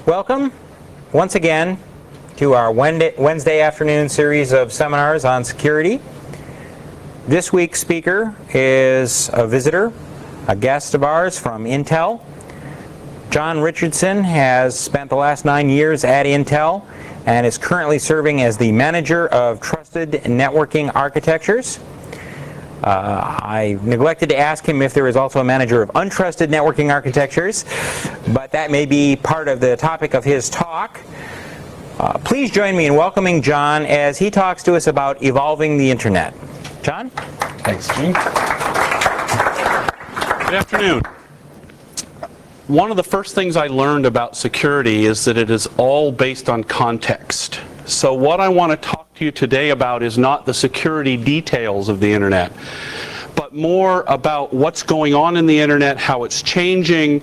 Welcome once again to our Wednesday afternoon series of seminars on security. This week's speaker is a visitor, a guest of ours from Intel. John Richardson has spent the last 9 years at Intel and is currently serving as the manager of trusted networking architectures. I neglected to ask him if there is also a manager of untrusted networking architectures, but that may be part of the topic of his talk. Please join me in welcoming John as he talks to us about evolving the internet. John? Thanks, Gene. Good afternoon. One of the first things I learned about security is that it is all based on context. So what I want to talk to you today about is not the security details of the internet, but more about what's going on in the internet, how it's changing,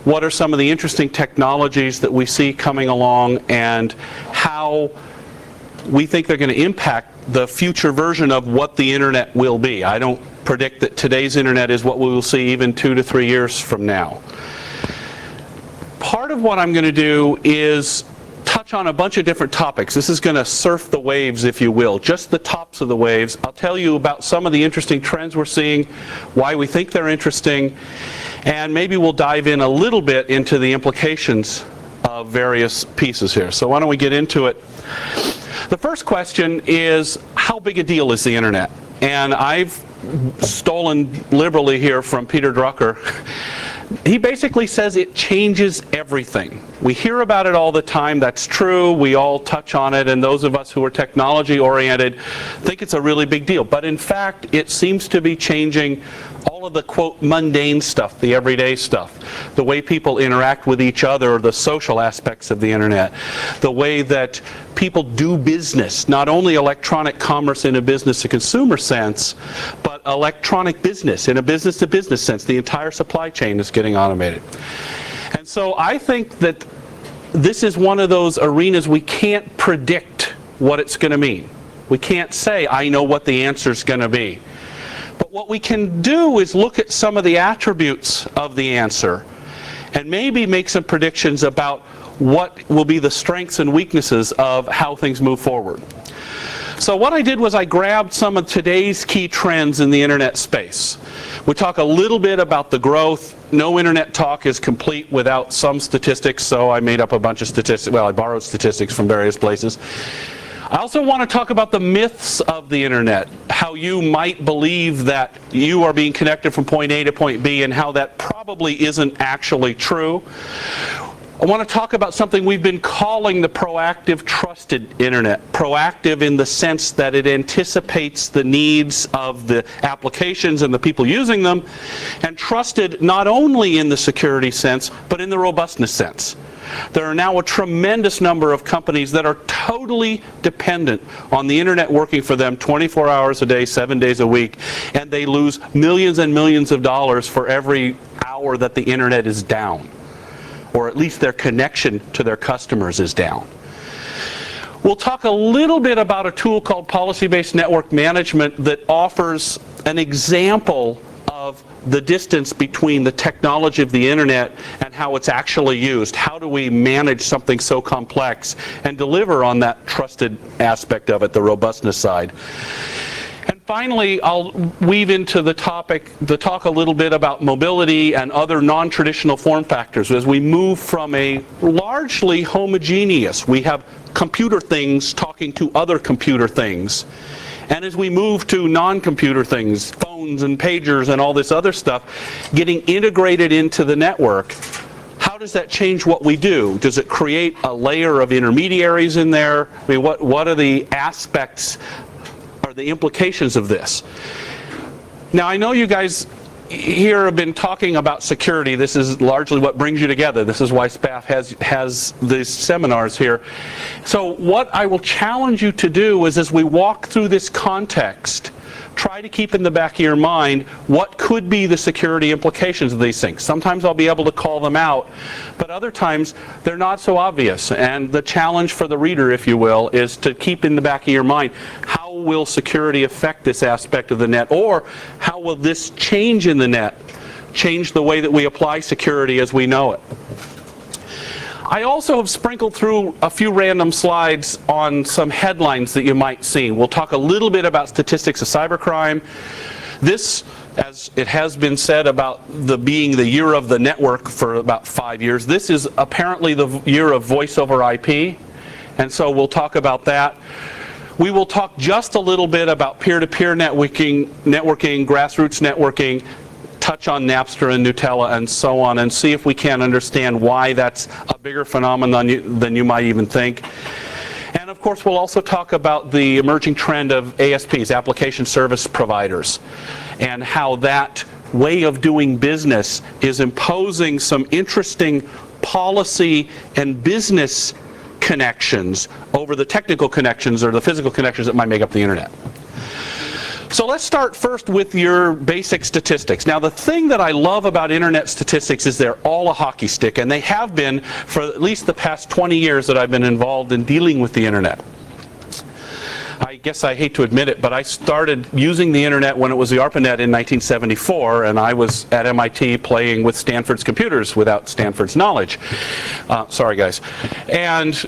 what are some of the interesting technologies that we see coming along, and how we think they're going to impact the future version of what the internet will be. I don't predict that today's internet is what we will see even 2 to 3 years from now. Part of what I'm going to do is touch on a bunch of different topics. This is going to surf the waves, if you will, just the tops of the waves. I'll tell you about some of the interesting trends we're seeing, why we think they're interesting, and maybe we'll dive in a little bit into the implications of various pieces here. So why don't we get into it? The first question is, how big a deal is the internet? And I've stolen liberally here from Peter Drucker. He basically says it changes everything. We hear about it all the time. That's true. We all touch on it, and those of us who are technology oriented think it's a really big deal. But in fact, it seems to be changing all of the, quote, mundane stuff, the everyday stuff, the way people interact with each other, the social aspects of the internet, the way that people do business, not only electronic commerce in a business-to-consumer sense, but electronic business in a business-to-business sense. The entire supply chain is getting automated. And so I think that this is one of those arenas we can't predict what it's going to mean. We can't say, I know what the answer is going to be. But what we can do is look at some of the attributes of the answer and maybe make some predictions about what will be the strengths and weaknesses of how things move forward. So what I did was I grabbed some of today's key trends in the internet space. We talk a little bit about the growth. No internet talk is complete without some statistics, so I made up a bunch of statistics. Well, I borrowed statistics from various places. I also want to talk about the myths of the internet, how you might believe that you are being connected from point A to point B and how that probably isn't actually true. I want to talk about something we've been calling the proactive trusted internet. Proactive in the sense that it anticipates the needs of the applications and the people using them, and trusted not only in the security sense, but in the robustness sense. There are now a tremendous number of companies that are totally dependent on the internet working for them 24 hours a day, 7 days a week, and they lose millions and millions of dollars for every hour that the internet is down, or at least their connection to their customers is down. We'll talk a little bit about a tool called policy-based network management that offers an example of the distance between the technology of the internet and how it's actually used. How do we manage something so complex and deliver on that trusted aspect of it, the robustness side? And finally, I'll weave into the talk a little bit about mobility and other non-traditional form factors as we move from a largely homogeneous, we have computer things talking to other computer things, and as we move to non-computer things, phones and pagers and all this other stuff, getting integrated into the network, how does that change what we do? Does it create a layer of intermediaries in there? I mean, what are the aspects or the implications of this? Now, I know you guys here have been talking about security. This is largely what brings you together. This is why SPAF has these seminars here. So what I will challenge you to do is, as we walk through this context, try to keep in the back of your mind what could be the security implications of these things. Sometimes I'll be able to call them out, but other times they're not so obvious. And the challenge for the reader, if you will, is to keep in the back of your mind, how will security affect this aspect of the net, or how will this change in the net change the way that we apply security as we know it? I also have sprinkled through a few random slides on some headlines that you might see. We'll talk a little bit about statistics of cybercrime. This, as it has been said about being the year of the network for about 5 years, this is apparently the year of voice over IP, and so we'll talk about that. We will talk just a little bit about peer-to-peer networking, grassroots networking, touch on Napster and Nutella and so on, and see if we can understand why that's a bigger phenomenon than you might even think. And of course, we'll also talk about the emerging trend of ASPs, application service providers, and how that way of doing business is imposing some interesting policy and business connections over the technical connections or the physical connections that might make up the internet. So let's start first with your basic statistics. Now, the thing that I love about internet statistics is they're all a hockey stick, and they have been for at least the past 20 years that I've been involved in dealing with the internet. I guess I hate to admit it, but I started using the internet when it was the ARPANET in 1974, and I was at MIT playing with Stanford's computers without Stanford's knowledge. Sorry, guys. And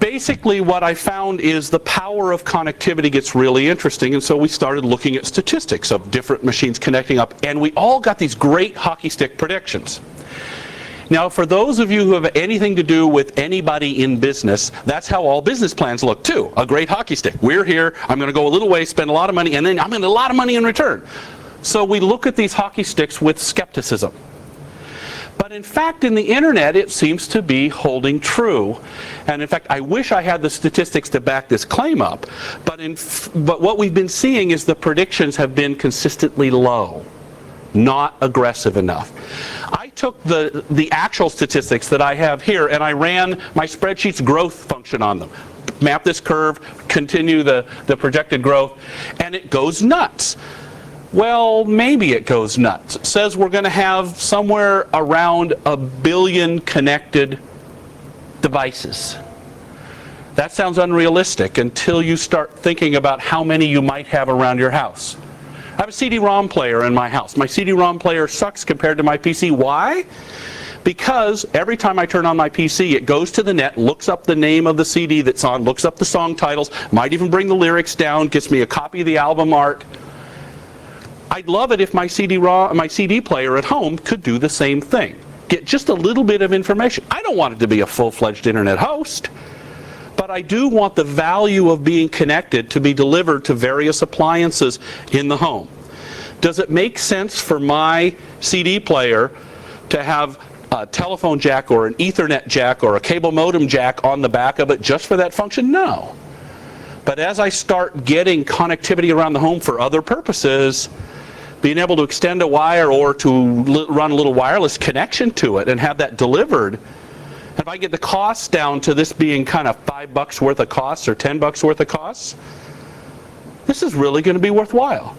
basically what I found is the power of connectivity gets really interesting, and so we started looking at statistics of different machines connecting up, and we all got these great hockey stick predictions. Now, for those of you who have anything to do with anybody in business, that's how all business plans look too. A great hockey stick. We're here, I'm going to go a little way, spend a lot of money, and then I'm going to get a lot of money in return. So we look at these hockey sticks with skepticism. But in fact, in the internet, it seems to be holding true. And in fact, I wish I had the statistics to back this claim up. But what we've been seeing is the predictions have been consistently low, not aggressive enough. I took the actual statistics that I have here, and I ran my spreadsheet's growth function on them. Map this curve, continue the projected growth, and it goes nuts. Well, maybe it goes nuts. It says we're going to have somewhere around 1 billion connected devices. That sounds unrealistic until you start thinking about how many you might have around your house. I have a CD-ROM player in my house. My CD-ROM player sucks compared to my PC. Why? Because every time I turn on my PC, it goes to the net, looks up the name of the CD that's on, looks up the song titles, might even bring the lyrics down, gets me a copy of the album art. I'd love it if my CD player at home could do the same thing. Get just a little bit of information. I don't want it to be a full-fledged internet host, but I do want the value of being connected to be delivered to various appliances in the home. Does it make sense for my CD player to have a telephone jack or an Ethernet jack or a cable modem jack on the back of it just for that function? No. But as I start getting connectivity around the home for other purposes, being able to extend a wire or to run a little wireless connection to it and have that delivered, if I get the costs down to this being kind of $5 worth of costs or $10 worth of costs, this is really going to be worthwhile.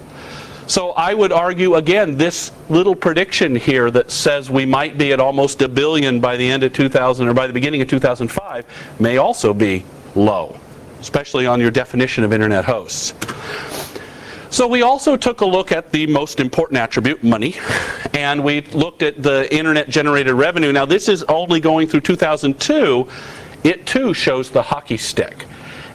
So I would argue, again, this little prediction here that says we might be at almost 1 billion by the end of 2000 or by the beginning of 2005 may also be low, especially on your definition of internet hosts. So we also took a look at the most important attribute, money, and we looked at the internet generated revenue. Now this is only going through 2002. It too shows the hockey stick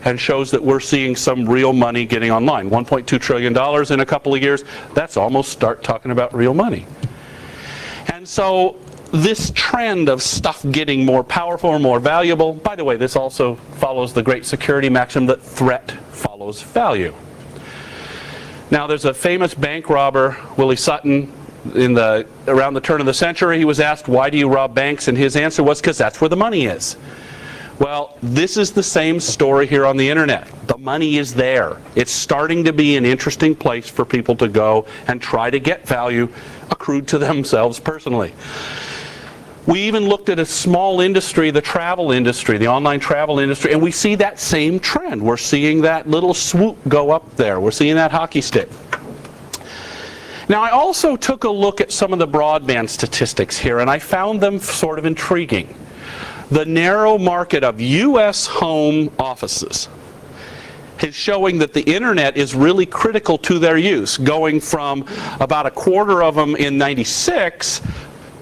and shows that we're seeing some real money getting online. $1.2 trillion in a couple of years. That's almost start talking about real money. And so this trend of stuff getting more powerful, more valuable, by the way, this also follows the great security maxim that threat follows value. Now, there's a famous bank robber, Willie Sutton, around the turn of the century. He was asked, why do you rob banks? And his answer was, because that's where the money is. Well, this is the same story here on the internet. The money is there. It's starting to be an interesting place for people to go and try to get value accrued to themselves personally. We even looked at a small industry, the travel industry, the online travel industry, and we see that same trend. We're seeing that little swoop go up there. We're seeing that hockey stick. Now, I also took a look at some of the broadband statistics here, and I found them sort of intriguing. The narrow market of U.S. home offices is showing that the internet is really critical to their use, going from about 1/4 of them in '96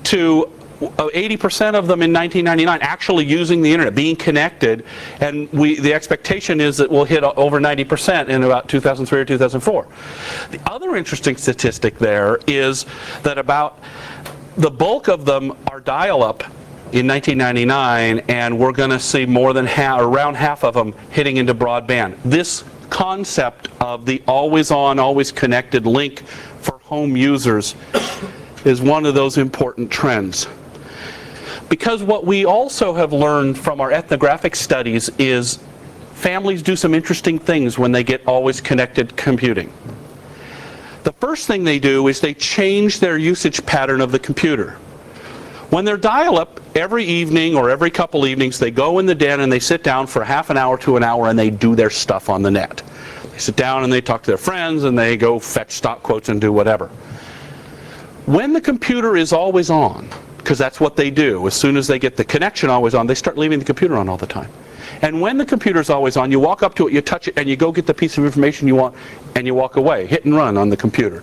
to 80% of them in 1999 actually using the internet, being connected, and the expectation is that we'll hit over 90% in about 2003 or 2004. The other interesting statistic there is that about the bulk of them are dial-up in 1999, and we're going to see more than around half of them hitting into broadband. This concept of the always-on, always-connected link for home users is one of those important trends. Because what we also have learned from our ethnographic studies is families do some interesting things when they get always-connected computing. The first thing they do is they change their usage pattern of the computer. When they're dial-up, every evening or every couple evenings, they go in the den and they sit down for half an hour to an hour and they do their stuff on the net. They sit down and they talk to their friends and they go fetch stock quotes and do whatever. When the computer is always on, because that's what they do, as soon as they get the connection always on, they start leaving the computer on all the time. And when the computer's always on, you walk up to it, you touch it, and you go get the piece of information you want, and you walk away, hit and run on the computer.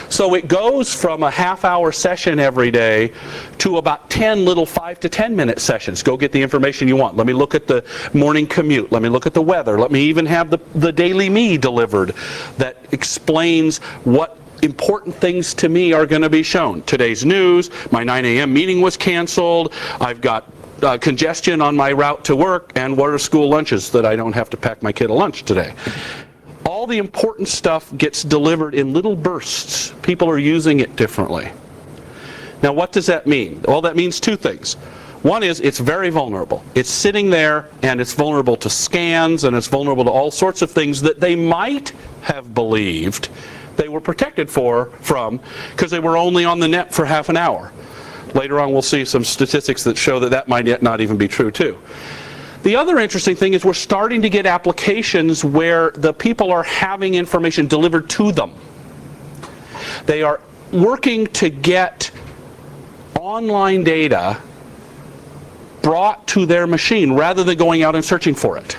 So it goes from a half-hour session every day to about 10 little 5 to 10 minute sessions. Go get the information you want. Let me look at the morning commute. Let me look at the weather. Let me even have the Daily Me delivered that explains what important things to me are going to be shown. Today's news, my 9 a.m. meeting was canceled, I've got congestion on my route to work, and what are school lunches that I don't have to pack my kid a lunch today. All the important stuff gets delivered in little bursts. People are using it differently. Now, what does that mean? Well, that means two things. One is it's very vulnerable. It's sitting there and it's vulnerable to scans and it's vulnerable to all sorts of things that they might have believed they were protected from because they were only on the net for half an hour. Later on we'll see some statistics that show that that might yet not even be true too. The other interesting thing is we're starting to get applications where the people are having information delivered to them. They are working to get online data brought to their machine rather than going out and searching for it.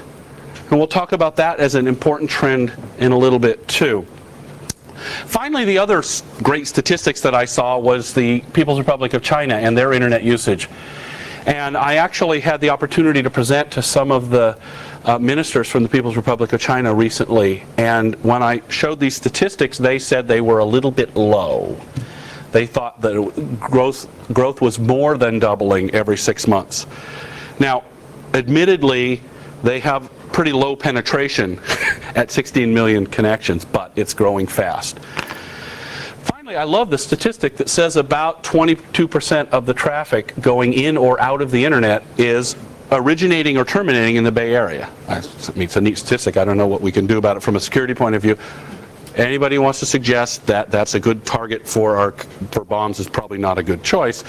And we'll talk about that as an important trend in a little bit too. Finally, the other great statistics that I saw was the People's Republic of China and their internet usage. And I actually had the opportunity to present to some of the ministers from the People's Republic of China recently. And when I showed these statistics, they said they were a little bit low. They thought that growth was more than doubling every 6 months. Now, admittedly, they have pretty low penetration at 16 million connections, but it's growing fast. Finally, I love the statistic that says about 22% of the traffic going in or out of the internet is originating or terminating in the Bay Area. It's a neat statistic. I don't know what we can do about it from a security point of view. Anybody who wants to suggest that that's a good target for bombs is probably not a good choice.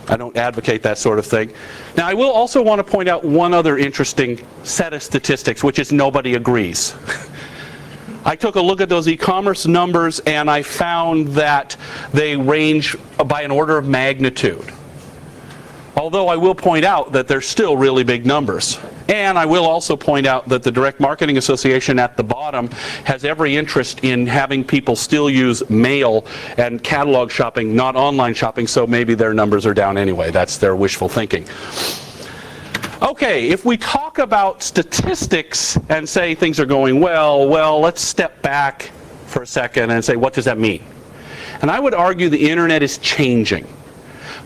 I don't advocate that sort of thing. Now, I will also want to point out one other interesting set of statistics, which is nobody agrees. I took a look at those e-commerce numbers and I found that they range by an order of magnitude. Although I will point out that they're still really big numbers. And I will also point out that the Direct Marketing Association at the bottom has every interest in having people still use mail and catalog shopping, not online shopping, so maybe their numbers are down anyway. That's their wishful thinking. Okay, if we talk about statistics and say things are going well, let's step back for a second and say, what does that mean? And I would argue the internet is changing.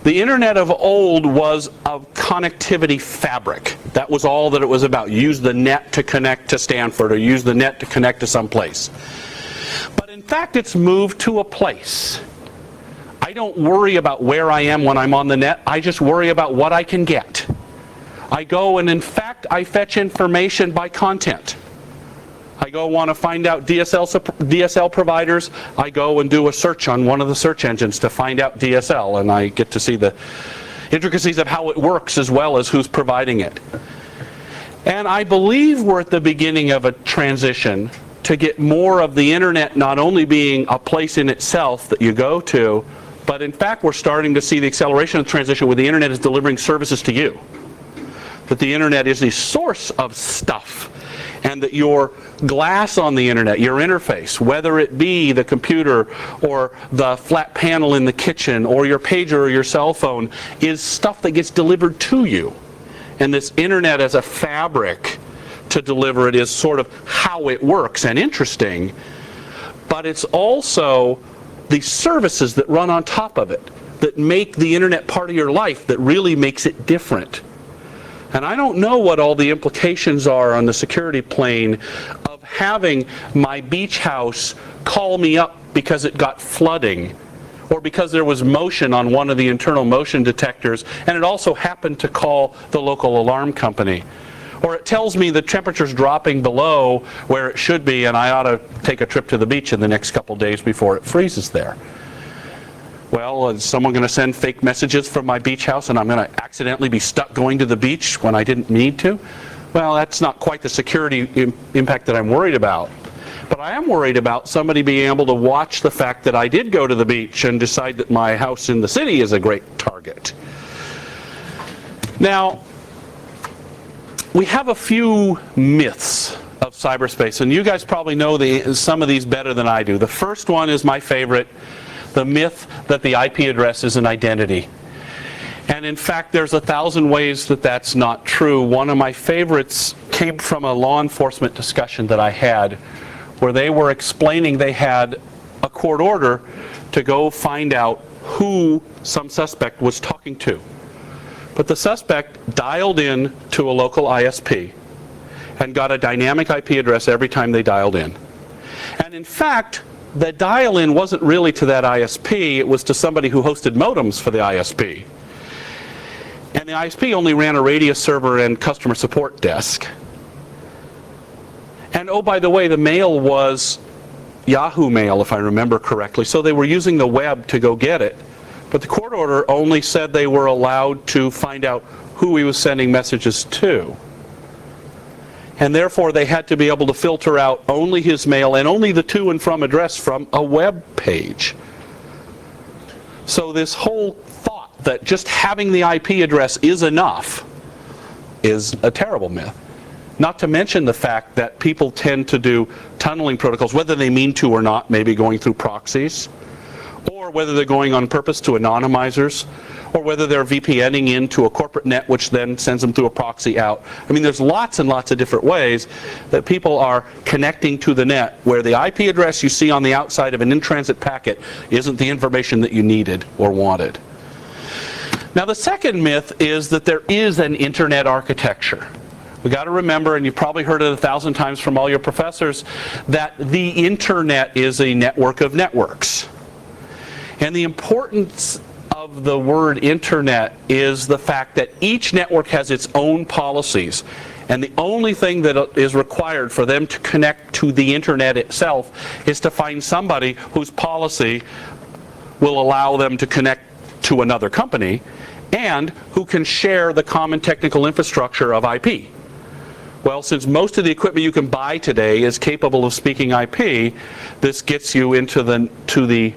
The internet of old was a connectivity fabric. That was all that it was about. Use the net to connect to Stanford or use the net to connect to someplace. But in fact, it's moved to a place. I don't worry about where I am when I'm on the net. I just worry about what I can get. I go and in fact, I fetch information by content. I go want to find out DSL providers. I go and do a search on one of the search engines to find out DSL, and I get to see the intricacies of how it works as well as who's providing it. And I believe we're at the beginning of a transition to get more of the internet not only being a place in itself that you go to, but in fact we're starting to see the acceleration of the transition where the internet is delivering services to you. That the internet is the source of stuff. and that your glass on the internet, your interface, whether it be the computer or the flat panel in the kitchen or your pager or your cell phone, is stuff that gets delivered to you. And this internet as a fabric to deliver it is sort of how it works and interesting, but it's also the services that run on top of it that make the internet part of your life that really makes it different. And I don't know what all the implications are on the security plane of having my beach house call me up because it got flooding, or because there was motion on one of the internal motion detectors, and it also happened to call the local alarm company. Or it tells me the temperature's dropping below where it should be, and I ought to take a trip to the beach in the next couple days before it freezes there. Well, is someone going to send fake messages from my beach house and I'm going to accidentally be stuck going to the beach when I didn't need to? Well, that's not quite the security impact that I'm worried about. But I am worried about somebody being able to watch the fact that I did go to the beach and decide that my house in the city is a great target. Now, we have a few myths of cyberspace, and you guys probably know some of these better than I do. The first one is my favorite, the myth that the IP address is an identity. And in fact, there's 1,000 ways that that's not true. One of my favorites came from a law enforcement discussion that I had, where they were explaining they had a court order to go find out who some suspect was talking to. But the suspect dialed in to a local ISP and got a dynamic IP address every time they dialed in. And in fact, the dial-in wasn't really to that ISP, it was to somebody who hosted modems for the ISP. And the ISP only ran a Radius server and customer support desk. And oh, by the way, the mail was Yahoo Mail, if I remember correctly, so they were using the web to go get it. But the court order only said they were allowed to find out who he was sending messages to. And therefore, they had to be able to filter out only his mail and only the to and from address from a web page. So this whole thought that just having the IP address is enough is a terrible myth. Not to mention the fact that people tend to do tunneling protocols, whether they mean to or not, maybe going through proxies, or whether they're going on purpose to anonymizers, or whether they're VPNing into a corporate net, which then sends them through a proxy out. I mean, there's lots and lots of different ways that people are connecting to the net, where the IP address you see on the outside of an in-transit packet isn't the information that you needed or wanted. Now, the second myth is that there is an internet architecture. We got to remember, and you've probably heard it 1,000 times from all your professors, that the internet is a network of networks. And the importance of the word internet is the fact that each network has its own policies, and the only thing that is required for them to connect to the internet itself is to find somebody whose policy will allow them to connect to another company and who can share the common technical infrastructure of IP. Well, since most of the equipment you can buy today is capable of speaking IP, this gets you into the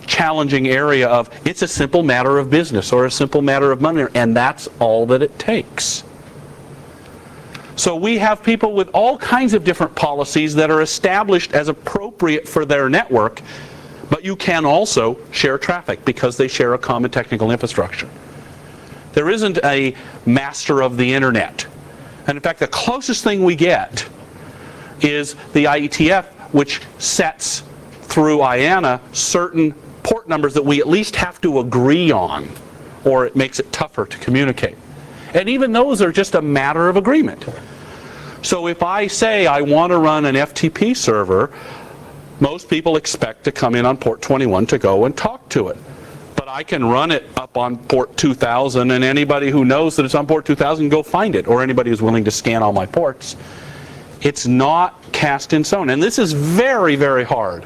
challenging area of it's a simple matter of business or a simple matter of money, and that's all that it takes. So we have people with all kinds of different policies that are established as appropriate for their network, but you can also share traffic because they share a common technical infrastructure. There isn't a master of the internet. And in fact, the closest thing we get is the IETF, which sets through IANA certain port numbers that we at least have to agree on, or it makes it tougher to communicate. And even those are just a matter of agreement. So if I say I want to run an FTP server, most people expect to come in on port 21 to go and talk to it. But I can run it up on port 2000, and anybody who knows that it's on port 2000 can go find it, or anybody who's willing to scan all my ports. It's not cast in stone. And this is very, very hard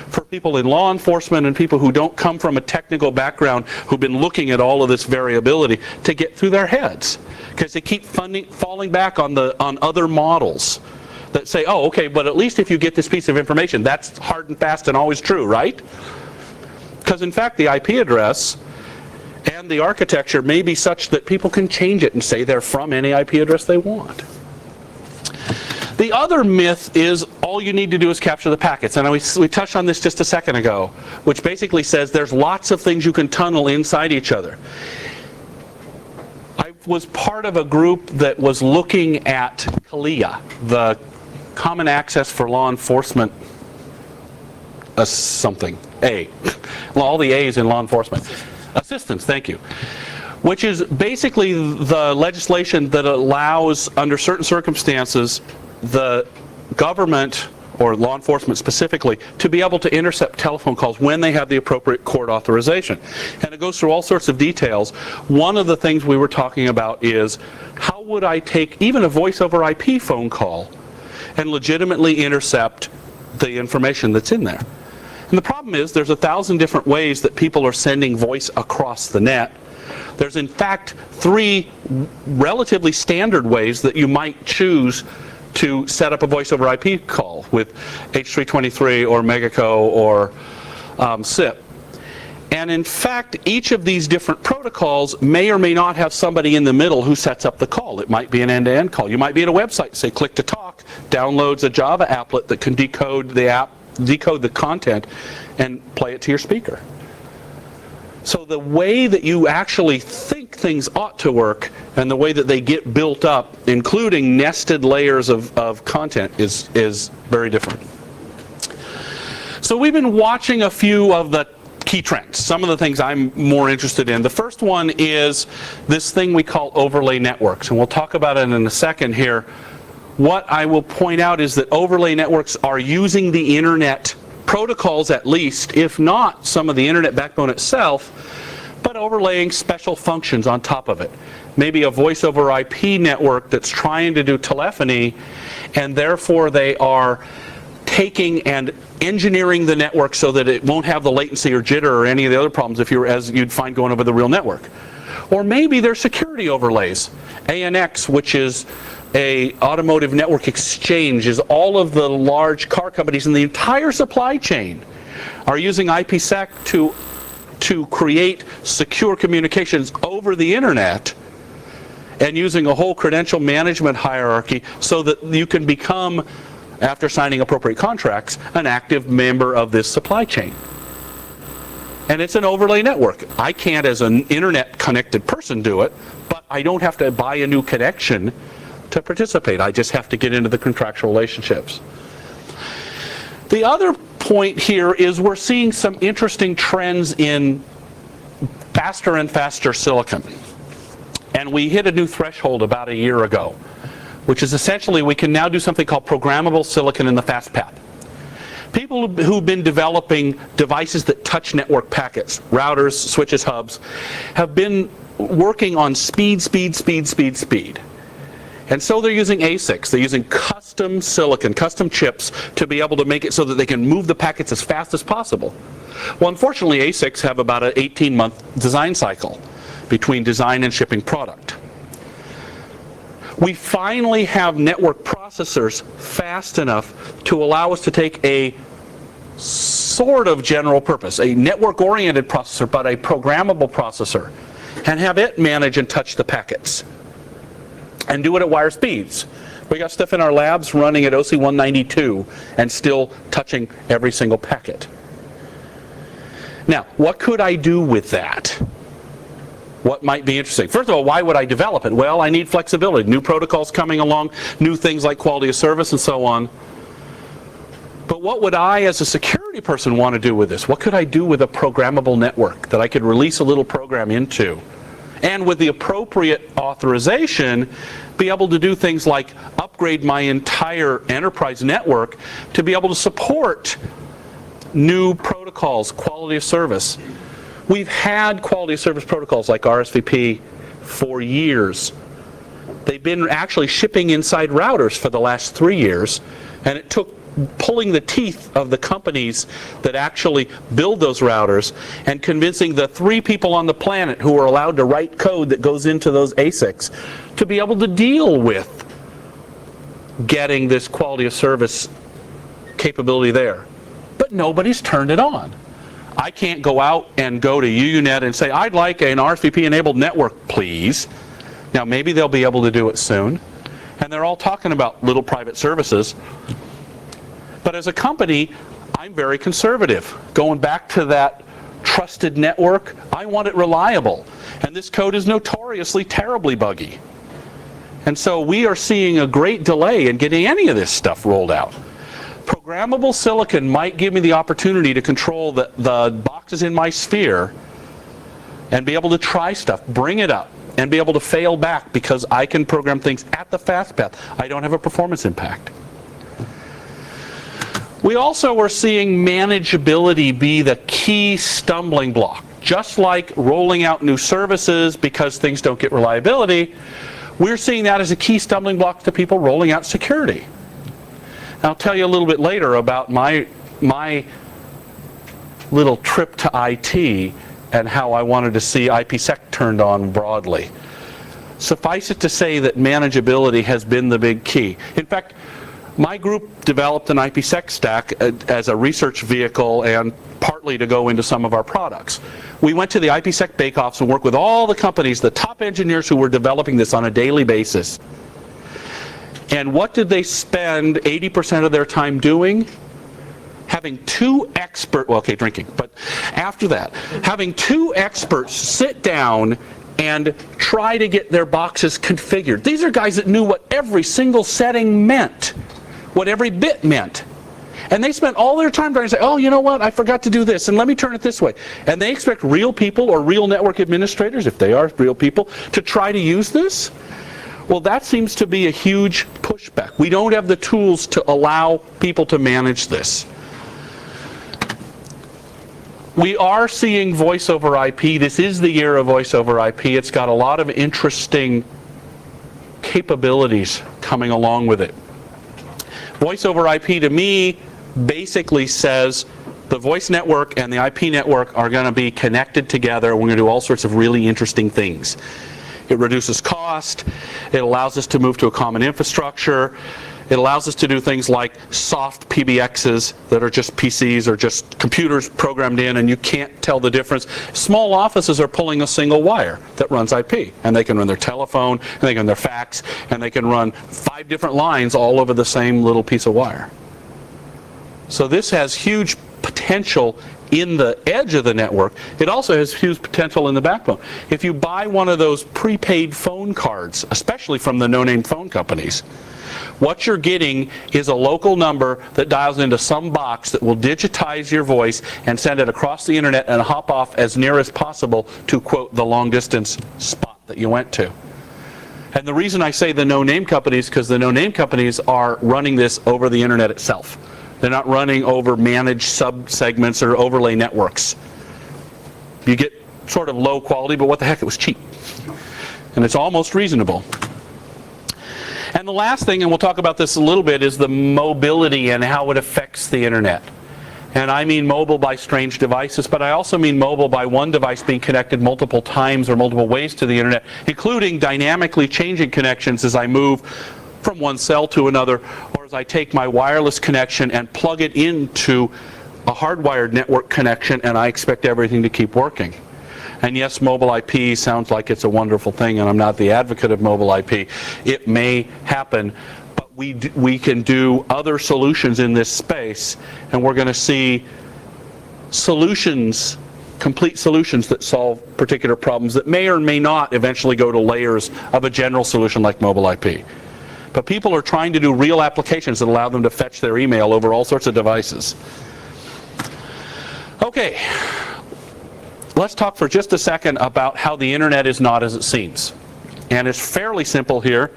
for people in law enforcement and people who don't come from a technical background who've been looking at all of this variability to get through their heads, because they keep falling back on other models that say, oh, okay, but at least if you get this piece of information, that's hard and fast and always true, right? Because in fact, the IP address and the architecture may be such that people can change it and say they're from any IP address they want. The other myth is all you need to do is capture the packets. And we touched on this just a second ago, which basically says there's lots of things you can tunnel inside each other. I was part of a group that was looking at CALIA, the Common Access for Law Enforcement something, A. Well, all the A's in law enforcement. Assistance, thank you. Which is basically the legislation that allows, under certain circumstances, the government, or law enforcement specifically, to be able to intercept telephone calls when they have the appropriate court authorization. And it goes through all sorts of details. One of the things we were talking about is, how would I take even a voice over IP phone call and legitimately intercept the information that's in there? And the problem is, there's 1,000 different ways that people are sending voice across the net. There's in fact 3 relatively standard ways that you might choose to set up a voice over IP call with H323 or Megaco or SIP. And in fact, each of these different protocols may or may not have somebody in the middle who sets up the call. It might be an end-to-end call. You might be at a website, say click to talk, downloads a Java applet that can decode the content and play it to your speaker. So the way that you actually think things ought to work and the way that they get built up, including nested layers of content, is very different. So we've been watching a few of the key trends, some of the things I'm more interested in. The first one is this thing we call overlay networks, and we'll talk about it in a second here. What I will point out is that overlay networks are using the internet protocols, at least, if not some of the internet backbone itself, but overlaying special functions on top of it. Maybe a voice over IP network that's trying to do telephony, and therefore they are taking and engineering the network so that it won't have the latency or jitter or any of the other problems as you'd find going over the real network. Or maybe they're security overlays. ANX, which is a automotive network exchange, is all of the large car companies in the entire supply chain are using IPsec to create secure communications over the internet, and using a whole credential management hierarchy so that you can become, after signing appropriate contracts, an active member of this supply chain. And it's an overlay network. I can't, as an internet connected person, do it, but I don't have to buy a new connection to participate. I just have to get into the contractual relationships. The other point here is we're seeing some interesting trends in faster and faster silicon. And we hit a new threshold about a year ago, which is essentially we can now do something called programmable silicon in the fast path. People who've been developing devices that touch network packets, routers, switches, hubs, have been working on speed. And so they're using ASICs. They're using custom silicon, custom chips, to be able to make it so that they can move the packets as fast as possible. Well, unfortunately, ASICs have about an 18-month design cycle between design and shipping product. We finally have network processors fast enough to allow us to take a sort of general purpose, a network-oriented processor, but a programmable processor, and have it manage and touch the packets, and do it at wire speeds. We got stuff in our labs running at OC 192 and still touching every single packet. Now, what could I do with that? What might be interesting? First of all, why would I develop it? Well, I need flexibility. New protocols coming along, new things like quality of service and so on. But what would I, as a security person, want to do with this? What could I do with a programmable network that I could release a little program into? And with the appropriate authorization, be able to do things like upgrade my entire enterprise network to be able to support new protocols, quality of service. We've had quality of service protocols like RSVP for years. They've been actually shipping inside routers for the last 3 years, and it took pulling the teeth of the companies that actually build those routers and convincing the 3 people on the planet who are allowed to write code that goes into those ASICs to be able to deal with getting this quality of service capability there. But nobody's turned it on. I can't go out and go to UUNet and say, I'd like an RSVP enabled network, please. Now maybe they'll be able to do it soon. And they're all talking about little private services. But as a company, I'm very conservative. Going back to that trusted network, I want it reliable. And this code is notoriously terribly buggy. And so we are seeing a great delay in getting any of this stuff rolled out. Programmable silicon might give me the opportunity to control the boxes in my sphere and be able to try stuff, bring it up, and be able to fail back because I can program things at the fast path. I don't have a performance impact. We also are seeing manageability be the key stumbling block. Just like rolling out new services because things don't get reliability, we're seeing that as a key stumbling block to people rolling out security. I'll tell you a little bit later about my little trip to IT and how I wanted to see IPsec turned on broadly. Suffice it to say that manageability has been the big key. In fact, my group developed an IPsec stack as a research vehicle and partly to go into some of our products. We went to the IPsec bake-offs and worked with all the companies, the top engineers who were developing this on a daily basis. And what did they spend 80% of their time doing? Having two experts, well, okay, drinking, but after that, having two experts sit down and try to get their boxes configured. These are guys that knew what every single setting meant, what every bit meant. And they spent all their time trying to say, oh, you know what, I forgot to do this, and let me turn it this way. And they expect real people or real network administrators, if they are real people, to try to use this? Well, that seems to be a huge pushback. We don't have the tools to allow people to manage this. We are seeing voice over IP. This is the year of voice over IP. It's got a lot of interesting capabilities coming along with it. Voice over IP to me basically says the voice network and the IP network are going to be connected together. We're going to do all sorts of really interesting things. It reduces cost. It allows us to move to a common infrastructure. It allows us to do things like soft PBXs that are just PCs or just computers programmed in and you can't tell the difference. Small offices are pulling a single wire that runs IP, and they can run their telephone, and they can run their fax, and they can run 5 different lines all over the same little piece of wire. So this has huge potential in the edge of the network. It also has huge potential in the backbone. If you buy one of those prepaid phone cards, especially from the no-name phone companies, what you're getting is a local number that dials into some box that will digitize your voice and send it across the internet and hop off as near as possible to, quote, the long-distance spot that you went to. And the reason I say the no-name companies, because the no-name companies are running this over the internet itself. They're not running over managed sub-segments or overlay networks. You get sort of low quality, but what the heck, it was cheap. And it's almost reasonable. And the last thing, and we'll talk about this a little bit, is the mobility and how it affects the internet. And I mean mobile by strange devices, but I also mean mobile by one device being connected multiple times or multiple ways to the internet, including dynamically changing connections as I move from one cell to another, or as I take my wireless connection and plug it into a hardwired network connection and I expect everything to keep working. And yes, mobile IP sounds like it's a wonderful thing, and I'm not the advocate of mobile IP. It may happen, but we can do other solutions in this space, and we're going to see solutions, complete solutions that solve particular problems that may or may not eventually go to layers of a general solution like mobile IP. But people are trying to do real applications that allow them to fetch their email over all sorts of devices. Okay. Let's talk for just a second about how the internet is not as it seems. And it's fairly simple here.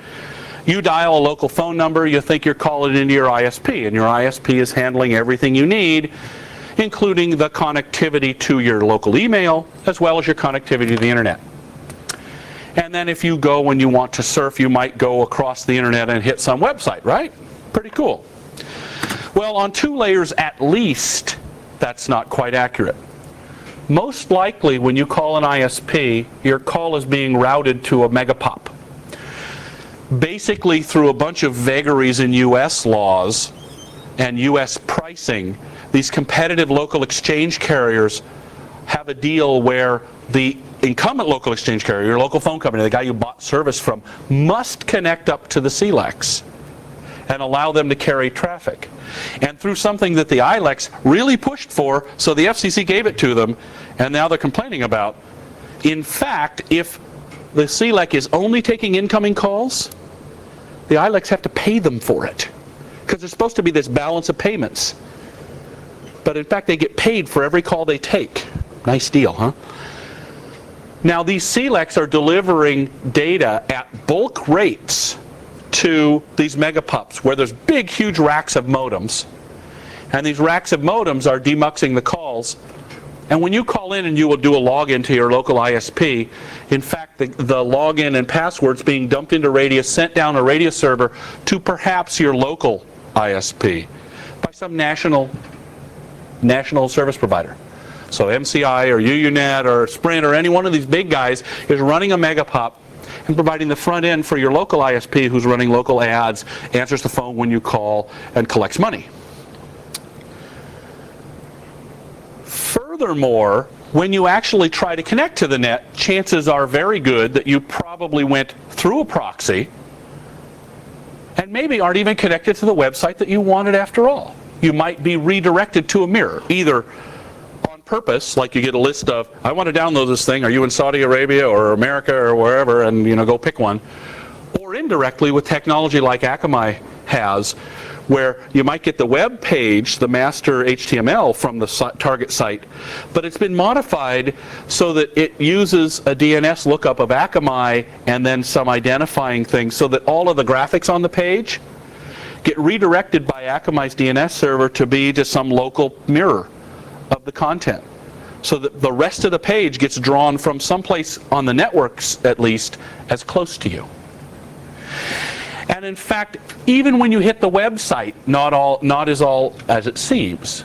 You dial a local phone number, you think you're calling into your ISP, and your ISP is handling everything you need, including the connectivity to your local email, as well as your connectivity to the internet. And then if you go when you want to surf, you might go across the internet and hit some website, right? Pretty cool. Well, on 2 layers at least, that's not quite accurate. Most likely, when you call an ISP, your call is being routed to a megapop. Basically, through a bunch of vagaries in US laws and US pricing, these competitive local exchange carriers have a deal where the incumbent local exchange carrier, your local phone company, the guy you bought service from, must connect up to the CLECs and allow them to carry traffic. And through something that the ILECs really pushed for, so the FCC gave it to them, and now they're complaining about, in fact, if the CLEC is only taking incoming calls, the ILECs have to pay them for it, because there's supposed to be this balance of payments. But in fact, they get paid for every call they take. Nice deal, huh? Now, these CLECs are delivering data at bulk rates to these megapups, where there's big, huge racks of modems. And these racks of modems are demuxing the calls. And when you call in and you will do a login to your local ISP, in fact, the login and passwords being dumped into Radius, sent down a Radius server to perhaps your local ISP by some national service provider. So MCI or UUNet or Sprint or any one of these big guys is running a megapup and providing the front end for your local ISP who's running local ads, answers the phone when you call, and collects money. Furthermore, when you actually try to connect to the net, chances are very good that you probably went through a proxy and maybe aren't even connected to the website that you wanted after all. You might be redirected to a mirror, either on purpose, like you get a list of, I want to download this thing, are you in Saudi Arabia or America or wherever, and go pick one, or indirectly with technology like Akamai has, where you might get the web page, the master HTML from the target site, but it's been modified so that it uses a DNS lookup of Akamai and then some identifying things, so that all of the graphics on the page get redirected by Akamai's DNS server to be to some local mirror of the content, so that the rest of the page gets drawn from someplace on the networks, at least, as close to you. And in fact, even when you hit the website, not as all as it seems.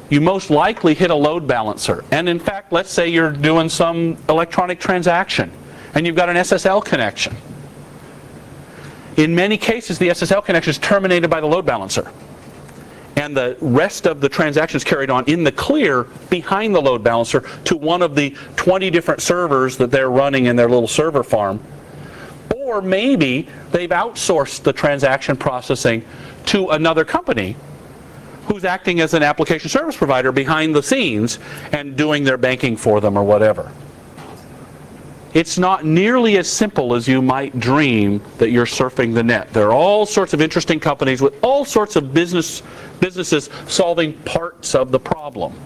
You most likely hit a load balancer. And in fact, let's say you're doing some electronic transaction and you've got an SSL connection. In many cases, the SSL connection is terminated by the load balancer. And the rest of the transactions carried on in the clear behind the load balancer to one of the 20 different servers that they're running in their little server farm. Or maybe they've outsourced the transaction processing to another company who's acting as an application service provider behind the scenes and doing their banking for them or whatever. It's not nearly as simple as you might dream that you're surfing the net. There are all sorts of interesting companies with all sorts of businesses solving parts of the problem.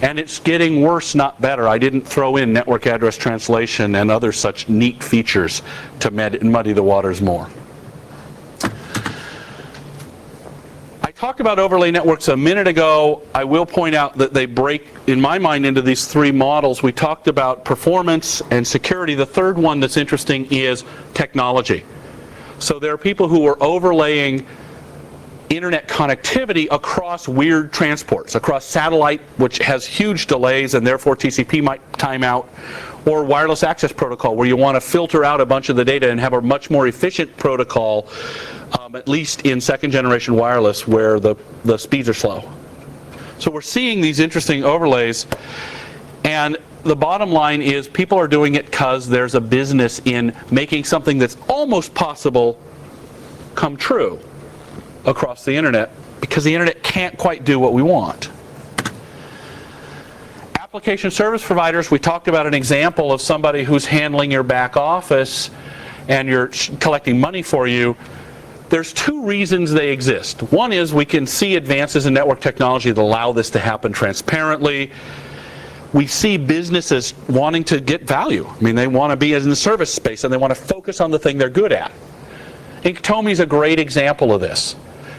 And it's getting worse, not better. I didn't throw in network address translation and other such neat features to muddy the waters more. I talked about overlay networks a minute ago. I will point out that they break, in my mind, into these three models. We talked about performance and security. The third one that's interesting is technology. So there are people who are overlaying internet connectivity across weird transports, across satellite, which has huge delays and therefore TCP might time out, or wireless access protocol, where you want to filter out a bunch of the data and have a much more efficient protocol, at least in second generation wireless where the speeds are slow. So we're seeing these interesting overlays, and the bottom line is people are doing it because there's a business in making something that's almost possible come true across the internet, because the internet can't quite do what we want. Application service providers, we talked about an example of somebody who's handling your back office and you're collecting money for you. There's two reasons they exist. One is we can see advances in network technology that allow this to happen transparently. We see businesses wanting to get value. I mean, they want to be in the service space and they want to focus on the thing they're good at. Inktomi is a great example of this.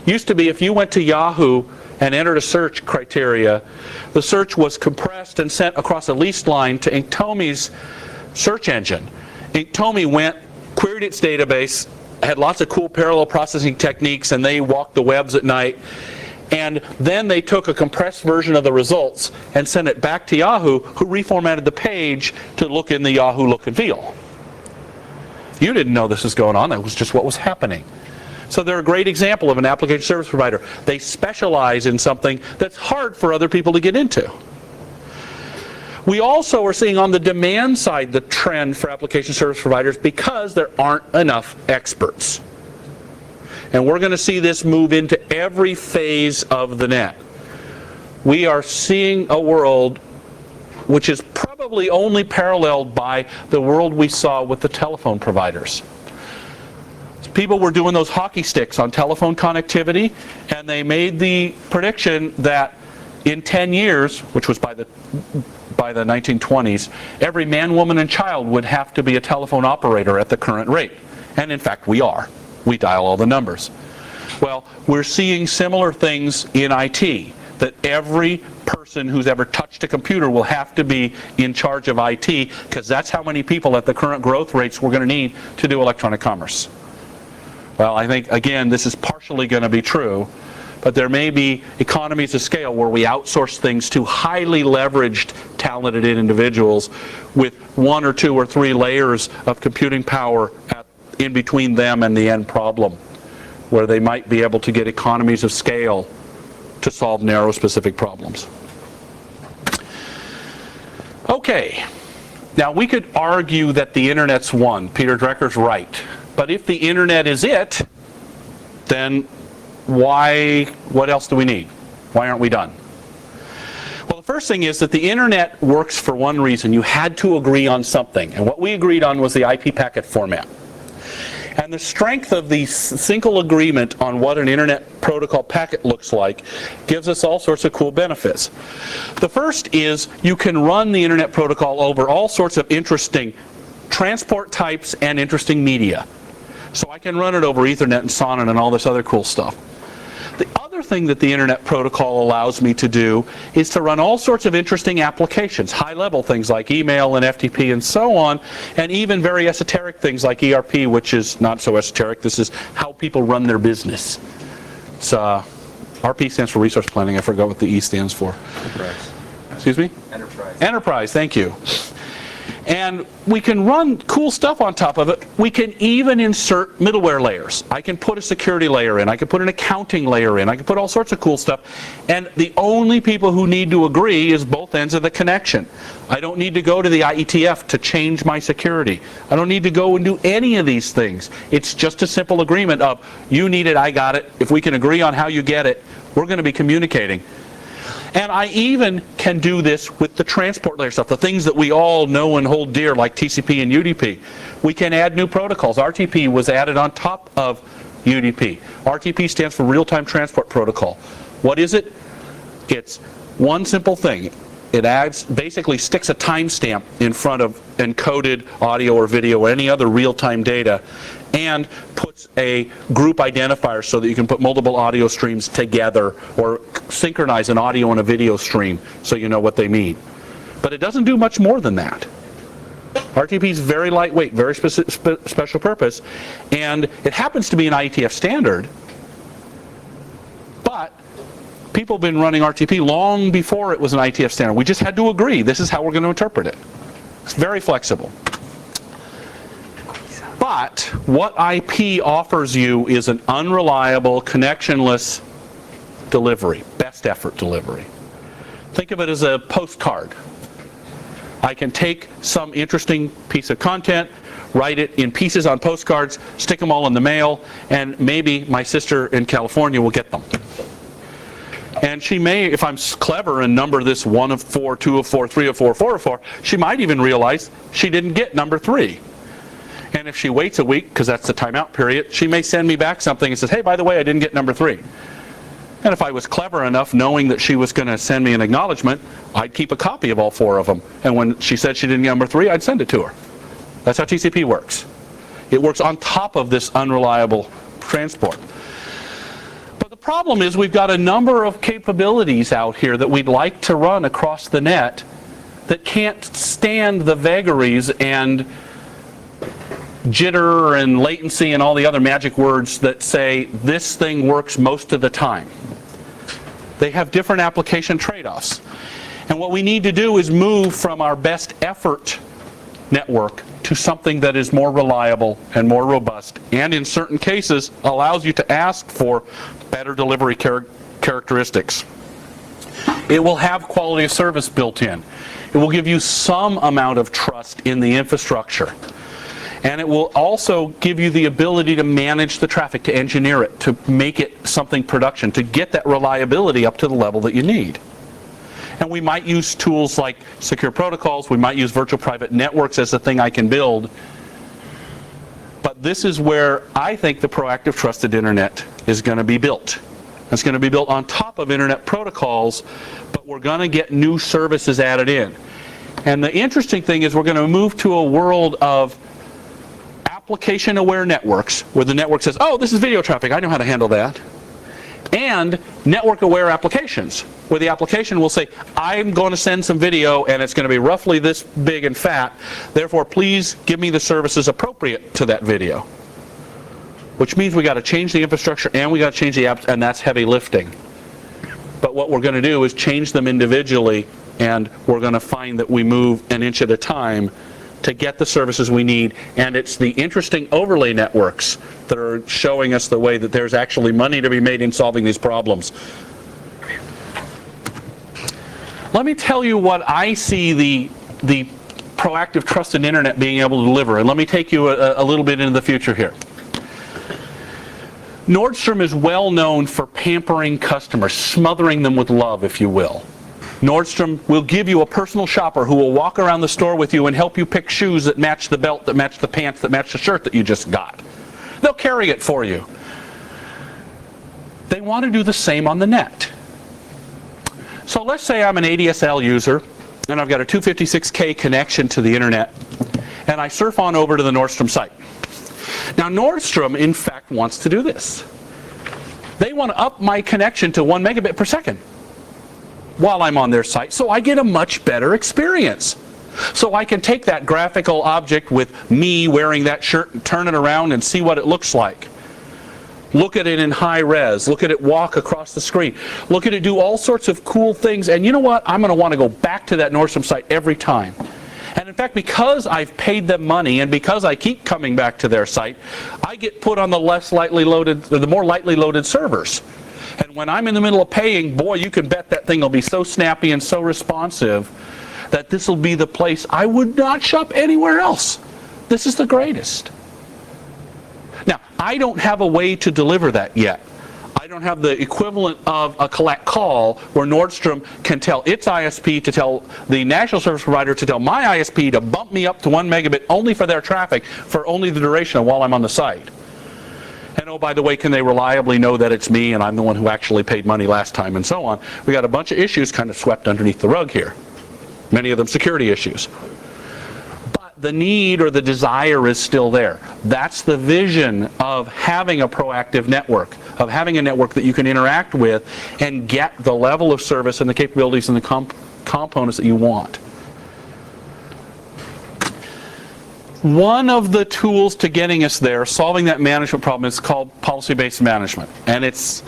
Used to be, if you went to Yahoo and entered a search criteria, the search was compressed and sent across a leased line to Inktomi's search engine. Inktomi went, queried its database, had lots of cool parallel processing techniques, and they walked the webs at night. And then they took a compressed version of the results and sent it back to Yahoo, who reformatted the page to look in the Yahoo look and feel. You didn't know this was going on. That was just what was happening. So they're a great example of an application service provider. They specialize in something that's hard for other people to get into. We also are seeing on the demand side the trend for application service providers because there aren't enough experts. And we're going to see this move into every phase of the net. We are seeing a world which is probably only paralleled by the world we saw with the telephone providers. People were doing those hockey sticks on telephone connectivity, and they made the prediction that in 10 years, which was by the 1920s, every man, woman, and child would have to be a telephone operator at the current rate. And in fact, we are. We dial all the numbers. Well, we're seeing similar things in IT, that every person who's ever touched a computer will have to be in charge of IT, because that's how many people at the current growth rates we're going to need to do electronic commerce. Well, I think, again, this is partially going to be true, but there may be economies of scale where we outsource things to highly leveraged, talented individuals with 1 or 2 or 3 layers of computing power in between them and the end problem, where they might be able to get economies of scale to solve narrow specific problems. Okay, now we could argue that the internet's won. Peter Drucker's right. But if the internet is it, then what else do we need? Why aren't we done? Well, the first thing is that the internet works for one reason. You had to agree on something. And what we agreed on was the IP packet format. And the strength of the single agreement on what an internet protocol packet looks like gives us all sorts of cool benefits. The first is you can run the internet protocol over all sorts of interesting transport types and interesting media. So I can run it over Ethernet and SONET and all this other cool stuff. The other thing that the internet protocol allows me to do is to run all sorts of interesting applications, high-level things like email and FTP and so on, and even very esoteric things like ERP, which is not so esoteric. This is how people run their business. It's, RP stands for resource planning. I forgot what the E stands for. Enterprise. Excuse me? Enterprise. Enterprise, thank you. And we can run cool stuff on top of it. We can even insert middleware layers. I can put a security layer in. I can put an accounting layer in. I can put all sorts of cool stuff. And the only people who need to agree is both ends of the connection. I don't need to go to the IETF to change my security. I don't need to go and do any of these things. It's just a simple agreement of, you need it, I got it. If we can agree on how you get it, we're going to be communicating. And I even can do this with the transport layer stuff, the things that we all know and hold dear, like TCP and UDP. We can add new protocols. RTP was added on top of UDP. RTP stands for Real-Time Transport Protocol. What is it? It's one simple thing. It basically sticks a timestamp in front of encoded audio or video or any other real-time data, and puts a group identifier so that you can put multiple audio streams together or synchronize an audio and a video stream so you know what they mean. But it doesn't do much more than that. RTP is very lightweight, very special purpose, and it happens to be an IETF standard, but people have been running RTP long before it was an IETF standard. We just had to agree, this is how we're going to interpret it. It's very flexible. But what IP offers you is an unreliable, connectionless delivery, best effort delivery. Think of it as a postcard. I can take some interesting piece of content, write it in pieces on postcards, stick them all in the mail, and maybe my sister in California will get them. And she may, if I'm clever and number this 1 of 4, 2 of 4, 3 of 4, 4 of 4, she might even realize she didn't get number 3. And if she waits a week, because that's the timeout period, she may send me back something and says, hey, by the way, I didn't get number 3. And if I was clever enough, knowing that she was going to send me an acknowledgement, I'd keep a copy of all 4 of them. And when she said she didn't get number 3, I'd send it to her. That's how TCP works. It works on top of this unreliable transport. But the problem is we've got a number of capabilities out here that we'd like to run across the net that can't stand the vagaries and jitter and latency and all the other magic words that say this thing works most of the time. They have different application trade-offs. And what we need to do is move from our best effort network to something that is more reliable and more robust, and in certain cases allows you to ask for better delivery characteristics. It will have quality of service built in. It will give you some amount of trust in the infrastructure. And it will also give you the ability to manage the traffic, to engineer it, to make it something production, to get that reliability up to the level that you need. And we might use tools like secure protocols, we might use virtual private networks as a thing I can build. But this is where I think the proactive trusted internet is going to be built. It's going to be built on top of internet protocols, but we're going to get new services added in. And the interesting thing is we're going to move to a world of application-aware networks, where the network says, oh, this is video traffic, I know how to handle that. And network-aware applications, where the application will say, I'm going to send some video, and it's going to be roughly this big and fat, therefore please give me the services appropriate to that video. Which means we got to change the infrastructure, and we got to change the apps, and that's heavy lifting. But what we're going to do is change them individually, and we're going to find that we move an inch at a time to get the services we need. And it's the interesting overlay networks that are showing us the way that there's actually money to be made in solving these problems. Let me tell you what I see the proactive trusted internet being able to deliver, and let me take you a little bit into the future here. Nordstrom is well known for pampering customers, smothering them with love, if you will. Nordstrom will give you a personal shopper who will walk around the store with you and help you pick shoes that match the belt, that match the pants, that match the shirt that you just got. They'll carry it for you. They want to do the same on the net. So let's say I'm an ADSL user and I've got a 256K connection to the internet, and I surf on over to the Nordstrom site. Now Nordstrom, in fact, wants to do this. They want to up my connection to 1 megabit per second while I'm on their site, so I get a much better experience. So I can take that graphical object with me wearing that shirt and turn it around and see what it looks like. Look at it in high res, look at it walk across the screen, look at it do all sorts of cool things, and you know what? I'm going to want to go back to that Nordstrom site every time. And in fact, because I've paid them money and because I keep coming back to their site, I get put on the more lightly loaded servers. And when I'm in the middle of paying, boy, you can bet that thing will be so snappy and so responsive that this will be the place I would not shop anywhere else. This is the greatest. Now, I don't have a way to deliver that yet. I don't have the equivalent of a collect call where Nordstrom can tell its ISP to tell the national service provider to tell my ISP to bump me up to 1 megabit only for their traffic for only the duration of while I'm on the site. And oh, by the way, can they reliably know that it's me and I'm the one who actually paid money last time, and so on. We got a bunch of issues kind of swept underneath the rug here. Many of them security issues. But the need or the desire is still there. That's the vision of having a proactive network, of having a network that you can interact with and get the level of service and the capabilities and the components that you want. One of the tools to getting us there, solving that management problem, is called policy-based management. And it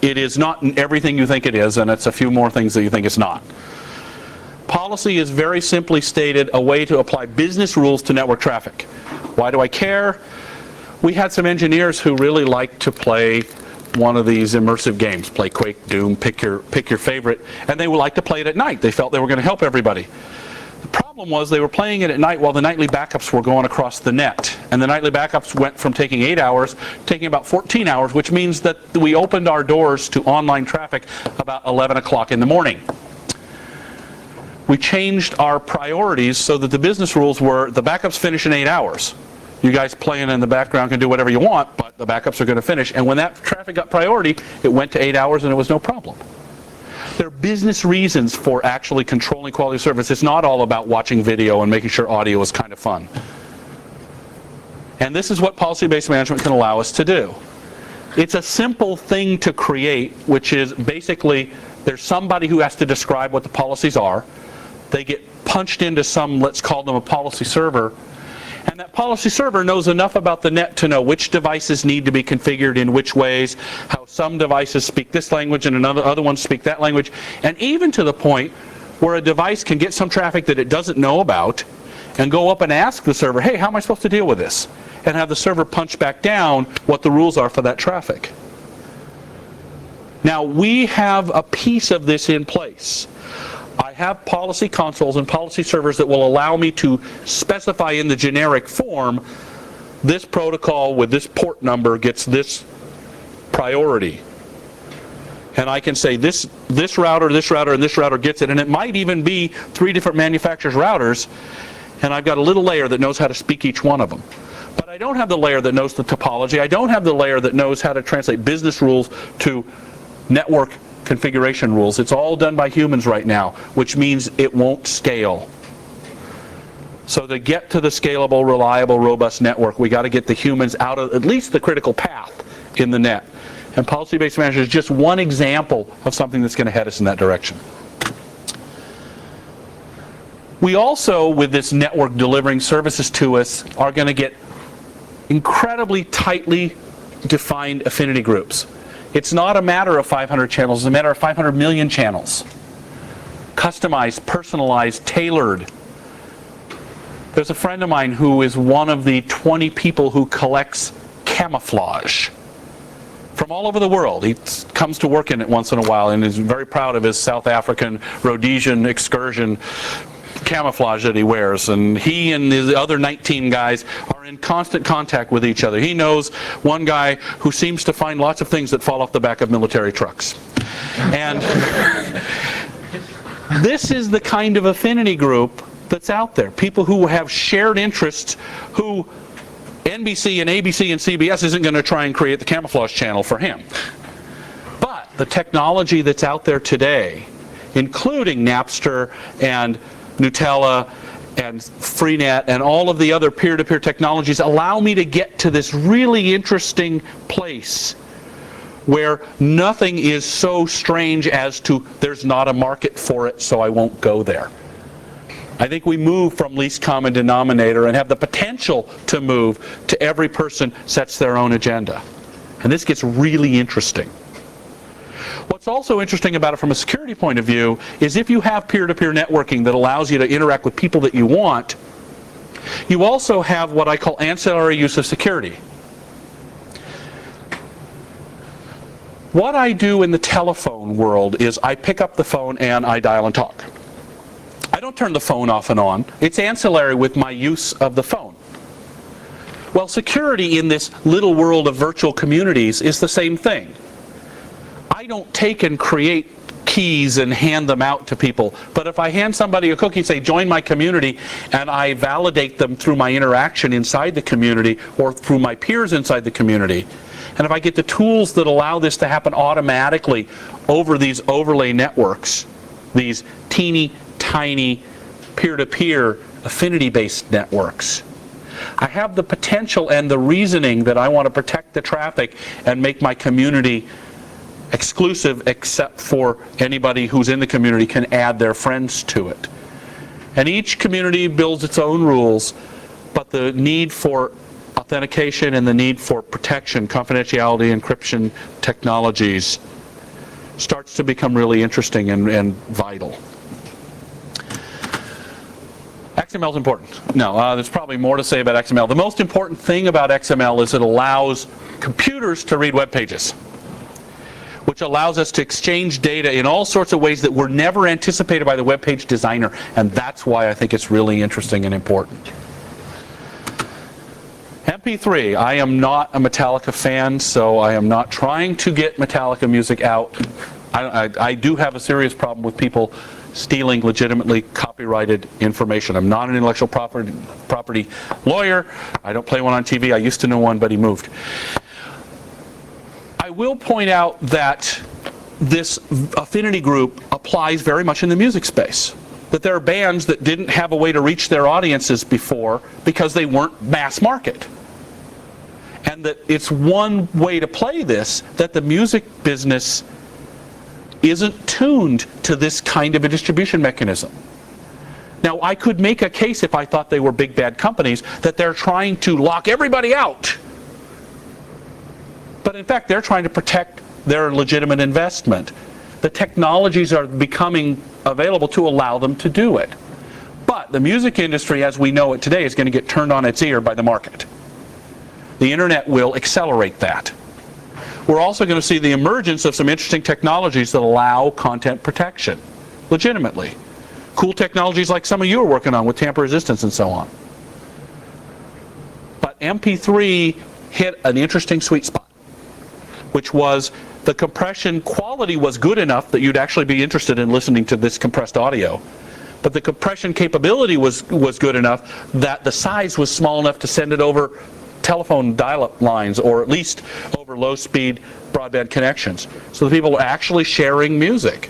is not everything you think it is, and it's a few more things that you think it's not. Policy is very simply stated a way to apply business rules to network traffic. Why do I care? We had some engineers who really liked to play one of these immersive games, play Quake, Doom, pick your favorite, and they would like to play it at night. They felt they were going to help everybody. The problem was they were playing it at night while the nightly backups were going across the net. And the nightly backups went from taking 8 hours to taking about 14 hours, which means that we opened our doors to online traffic about 11 o'clock in the morning. We changed our priorities so that the business rules were the backups finish in 8 hours. You guys playing in the background can do whatever you want, but the backups are going to finish. And when that traffic got priority, it went to 8 hours and it was no problem. There are business reasons for actually controlling quality of service. It's not all about watching video and making sure audio is kind of fun. And this is what policy-based management can allow us to do. It's a simple thing to create, which is basically there's somebody who has to describe what the policies are. They get punched into some, let's call them a policy server, and that policy server knows enough about the net to know which devices need to be configured in which ways, how some devices speak this language and other ones speak that language, and even to the point where a device can get some traffic that it doesn't know about and go up and ask the server, hey, how am I supposed to deal with this? And have the server punch back down what the rules are for that traffic. Now, we have a piece of this in place. I have policy consoles and policy servers that will allow me to specify in the generic form, this protocol with this port number gets this priority. And I can say this router, this router, and this router gets it. And it might even be 3 different manufacturers' routers. And I've got a little layer that knows how to speak each one of them. But I don't have the layer that knows the topology. I don't have the layer that knows how to translate business rules to network configuration rules. It's all done by humans right now, which means it won't scale. So to get to the scalable, reliable, robust network, we got to get the humans out of at least the critical path in the net. And policy-based management is just one example of something that's going to head us in that direction. We also, with this network delivering services to us, are going to get incredibly tightly defined affinity groups. It's not a matter of 500 channels, it's a matter of 500 million channels. Customized, personalized, tailored. There's a friend of mine who is one of the 20 people who collects camouflage from all over the world. He comes to work in it once in a while and is very proud of his South African Rhodesian excursion camouflage that he wears, and he and the other 19 guys are in constant contact with each other. He knows one guy who seems to find lots of things that fall off the back of military trucks. And this is the kind of affinity group that's out there. People who have shared interests, who NBC and ABC and CBS isn't going to try and create the camouflage channel for him. But the technology that's out there today, including Napster and Nutella and Freenet and all of the other peer-to-peer technologies, allow me to get to this really interesting place where nothing is so strange as to there's not a market for it, so I won't go there. I think we move from least common denominator and have the potential to move to every person sets their own agenda. And this gets really interesting. What's also interesting about it from a security point of view is if you have peer-to-peer networking that allows you to interact with people that you want, you also have what I call ancillary use of security. What I do in the telephone world is I pick up the phone and I dial and talk. I don't turn the phone off and on. It's ancillary with my use of the phone. Well, security in this little world of virtual communities is the same thing. I don't take and create keys and hand them out to people, but if I hand somebody a cookie and say join my community, and I validate them through my interaction inside the community or through my peers inside the community, and if I get the tools that allow this to happen automatically over these overlay networks, these teeny tiny peer-to-peer affinity-based networks, I have the potential and the reasoning that I want to protect the traffic and make my community exclusive except for anybody who's in the community can add their friends to it. And each community builds its own rules, but the need for authentication and the need for protection, confidentiality, encryption technologies starts to become really interesting and vital. XML is important. No, there's probably more to say about XML. The most important thing about XML is it allows computers to read web pages, which allows us to exchange data in all sorts of ways that were never anticipated by the web page designer, and that's why I think it's really interesting and important. MP3, I am not a Metallica fan, so I am not trying to get Metallica music out. I do have a serious problem with people stealing legitimately copyrighted information. I'm not an intellectual property lawyer. I don't play one on TV. I used to know one, but he moved. I will point out that this affinity group applies very much in the music space. That there are bands that didn't have a way to reach their audiences before because they weren't mass market. And that it's one way to play this, that the music business isn't tuned to this kind of a distribution mechanism. Now, I could make a case if I thought they were big bad companies that they're trying to lock everybody out. But in fact, they're trying to protect their legitimate investment. The technologies are becoming available to allow them to do it. But the music industry, as we know it today, is going to get turned on its ear by the market. The internet will accelerate that. we're also going to see the emergence of some interesting technologies that allow content protection, legitimately. Cool technologies like some of you are working on with tamper resistance and so on. But MP3 hit an interesting sweet spot, which was the compression quality was good enough that you'd actually be interested in listening to this compressed audio. But the compression capability was good enough that the size was small enough to send it over telephone dial-up lines, or at least over low-speed broadband connections. So the people were actually sharing music.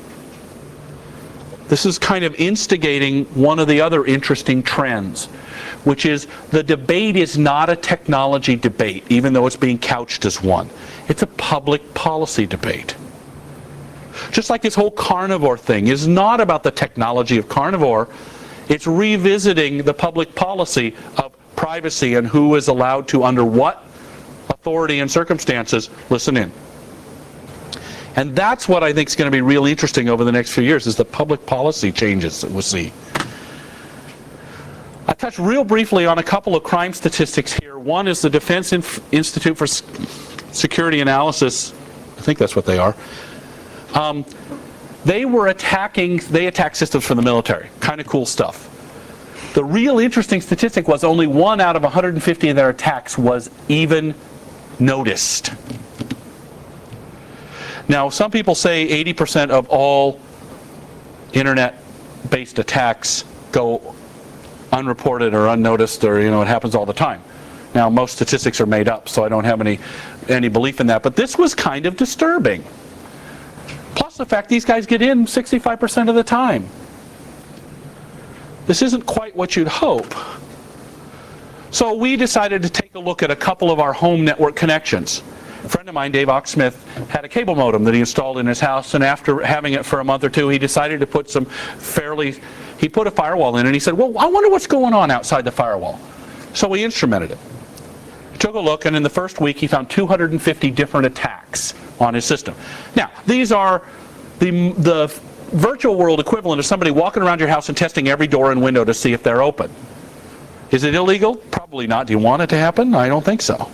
This is kind of instigating one of the other interesting trends, which is the debate is not a technology debate, even though it's being couched as one. It's a public policy debate. Just like this whole carnivore thing is not about the technology of carnivore, it's revisiting the public policy of privacy and who is allowed to, under what authority and circumstances, listen in. And that's what I think is going to be really interesting over the next few years, is the public policy changes that we'll see. I touched real briefly on a couple of crime statistics here. One is the Defense Institute for Security Analysis, I think that's what they are. They attack systems for the military. Kind of cool stuff. The real interesting statistic was only 1 out of 150 of their attacks was even noticed. Now, some people say 80% of all internet-based attacks go unreported or unnoticed, or it happens all the time. Now, most statistics are made up, so I don't have any belief in that. But this was kind of disturbing. Plus the fact these guys get in 65% of the time. This isn't quite what you'd hope. So we decided to take a look at a couple of our home network connections. A friend of mine, Dave Oxsmith, had a cable modem that he installed in his house, and after having it for a month or two, he decided to put he put a firewall in, and he said, well, I wonder what's going on outside the firewall. So we instrumented it. He took a look, and in the first week, he found 250 different attacks on his system. Now, these are the virtual world equivalent of somebody walking around your house and testing every door and window to see if they're open. Is it illegal? Probably not. Do you want it to happen? I don't think so.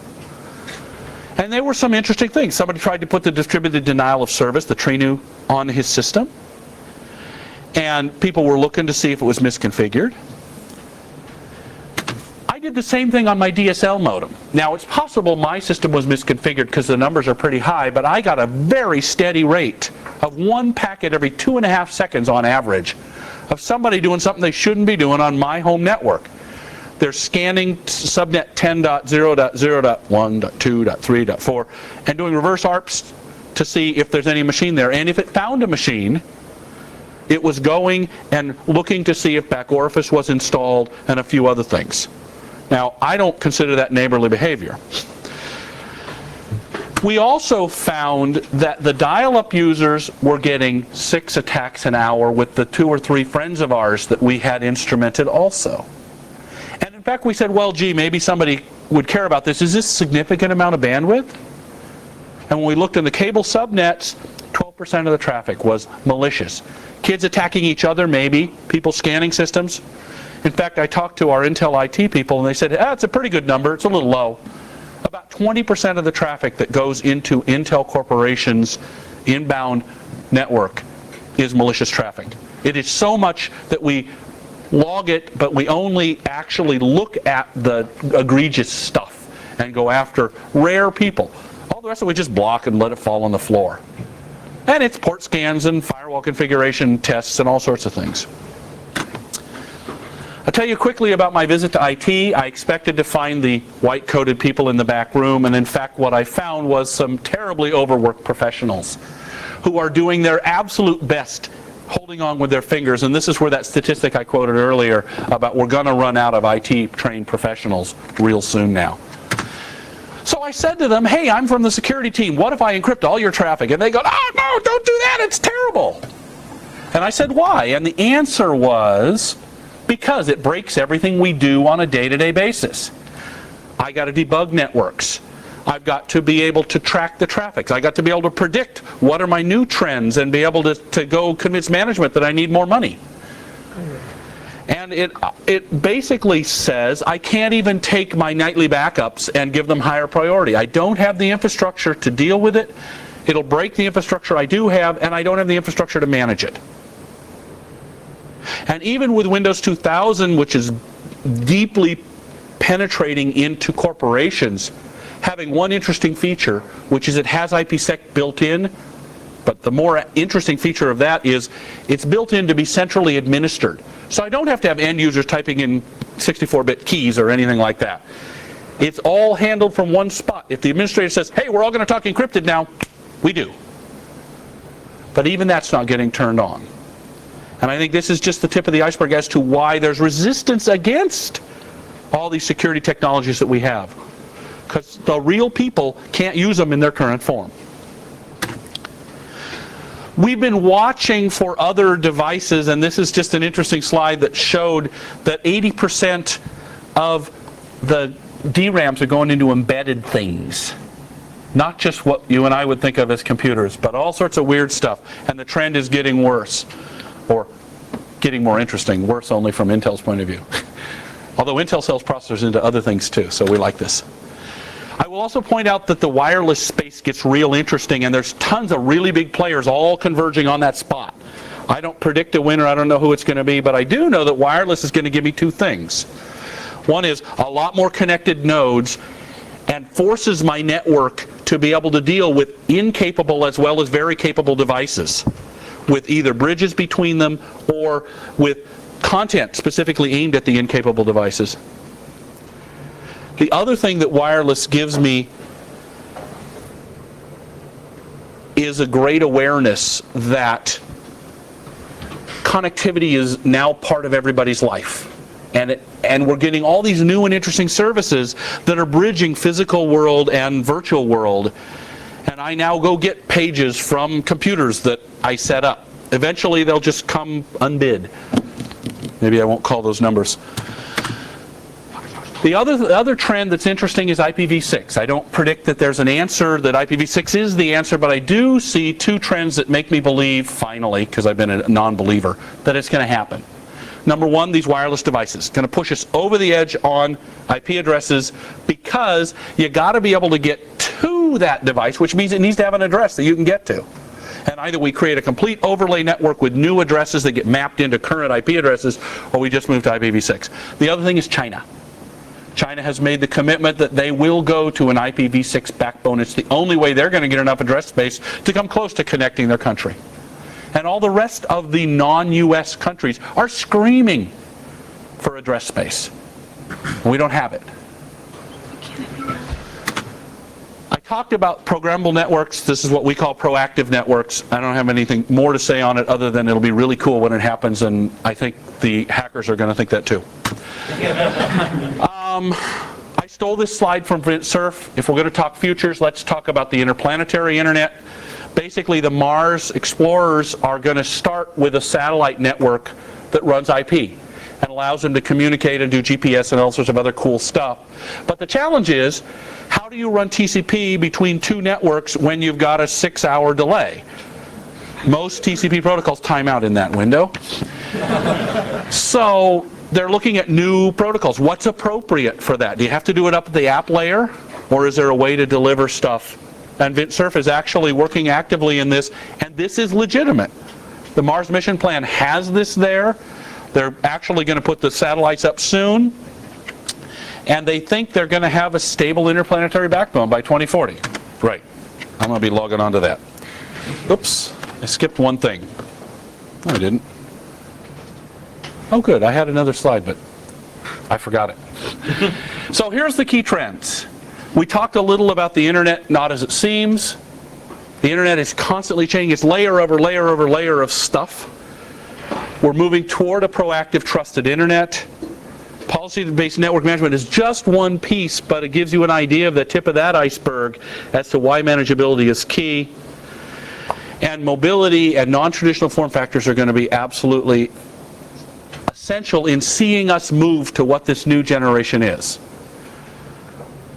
And there were some interesting things. Somebody tried to put the distributed denial of service, the TRINU, on his system. And people were looking to see if it was misconfigured. I did the same thing on my DSL modem. Now, it's possible my system was misconfigured because the numbers are pretty high, but I got a very steady rate of 1 packet every 2.5 seconds on average of somebody doing something they shouldn't be doing on my home network. They're scanning subnet 10.0.0.1.2.3.4 and doing reverse ARPs to see if there's any machine there. And if it found a machine, it was going and looking to see if back orifice was installed and a few other things. Now, I don't consider that neighborly behavior. We also found that the dial-up users were getting 6 attacks an hour with the 2 or 3 friends of ours that we had instrumented also. And in fact, we said, well, gee, maybe somebody would care about this. Is this a significant amount of bandwidth? And when we looked in the cable subnets, 12% of the traffic was malicious. Kids attacking each other, maybe. People scanning systems. In fact, I talked to our Intel IT people, and they said, it's a pretty good number. It's a little low. About 20% of the traffic that goes into Intel Corporation's inbound network is malicious traffic. It is so much that we log it, but we only actually look at the egregious stuff and go after rare people. All the rest of it we just block and let it fall on the floor. And it's port scans and firewall configuration tests and all sorts of things. I'll tell you quickly about my visit to IT. I expected to find the white-coated people in the back room, and in fact what I found was some terribly overworked professionals who are doing their absolute best, holding on with their fingers. And this is where that statistic I quoted earlier about we're going to run out of IT-trained professionals real soon now. So I said to them, hey, I'm from the security team. What if I encrypt all your traffic? And they go, oh, no, don't do that. It's terrible. And I said, why? And the answer was, because it breaks everything we do on a day-to-day basis. I got to debug networks. I've got to be able to track the traffic. I got to be able to predict what are my new trends and be able to go convince management that I need more money. And it basically says I can't even take my nightly backups and give them higher priority. I don't have the infrastructure to deal with it. It'll break the infrastructure I do have, and I don't have the infrastructure to manage it. And even with Windows 2000, which is deeply penetrating into corporations, having one interesting feature, which is it has IPsec built in, but the more interesting feature of that is it's built in to be centrally administered. So I don't have to have end users typing in 64-bit keys or anything like that. It's all handled from one spot. If the administrator says, hey, we're all going to talk encrypted now, we do. But even that's not getting turned on. And I think this is just the tip of the iceberg as to why there's resistance against all these security technologies that we have. Because the real people can't use them in their current form. We've been watching for other devices, and this is just an interesting slide that showed that 80% of the DRAMs are going into embedded things. Not just what you and I would think of as computers, but all sorts of weird stuff. And the trend is getting worse, or getting more interesting, worse only from Intel's point of view. Although Intel sells processors into other things too, so we like this. I will also point out that the wireless space gets real interesting, and there's tons of really big players all converging on that spot. I don't predict a winner, I don't know who it's going to be, but I do know that wireless is going to give me two things. One is a lot more connected nodes and forces my network to be able to deal with incapable as well as very capable devices, with either bridges between them or with content specifically aimed at the incapable devices. The other thing that wireless gives me is a great awareness that connectivity is now part of everybody's life. And we're getting all these new and interesting services that are bridging physical world and virtual world. And I now go get pages from computers that I set up. Eventually they'll just come unbid. Maybe I won't call those numbers. The other trend that's interesting is IPv6. I don't predict that there's an answer, that IPv6 is the answer, but I do see two trends that make me believe, finally, because I've been a non-believer, that it's going to happen. Number one, these wireless devices. Going to push us over the edge on IP addresses because you got to be able to get to that device, which means it needs to have an address that you can get to. And either we create a complete overlay network with new addresses that get mapped into current IP addresses, or we just move to IPv6. The other thing is China. China has made the commitment that they will go to an IPv6 backbone. It's the only way they're going to get enough address space to come close to connecting their country. And all the rest of the non-US countries are screaming for address space. We don't have it. I talked about programmable networks. This is what we call proactive networks. I don't have anything more to say on it other than it'll be really cool when it happens, and I think the hackers are going to think that too. I stole this slide from Vint Cerf. If we're going to talk futures, let's talk about the interplanetary internet. Basically, the Mars explorers are going to start with a satellite network that runs IP and allows them to communicate and do GPS and all sorts of other cool stuff. But the challenge is, how do you run TCP between two networks when you've got a 6-hour delay? Most TCP protocols time out in that window. So they're looking at new protocols. What's appropriate for that? Do you have to do it up at the app layer, or is there a way to deliver stuff? And Vint Cerf is actually working actively in this, and this is legitimate. The Mars mission plan has this there. They're actually going to put the satellites up soon, and they think they're going to have a stable interplanetary backbone by 2040. Right. I'm going to be logging onto that. Oops, I skipped one thing. No, I didn't. Oh, good. I had another slide, but I forgot it. So here's the key trends. We talked a little about the internet, not as it seems. The internet is constantly changing. It's layer over layer over layer of stuff. We're moving toward a proactive, trusted internet. Policy-based network management is just one piece, but it gives you an idea of the tip of that iceberg as to why manageability is key. And mobility and non-traditional form factors are going to be absolutely essential in seeing us move to what this new generation is.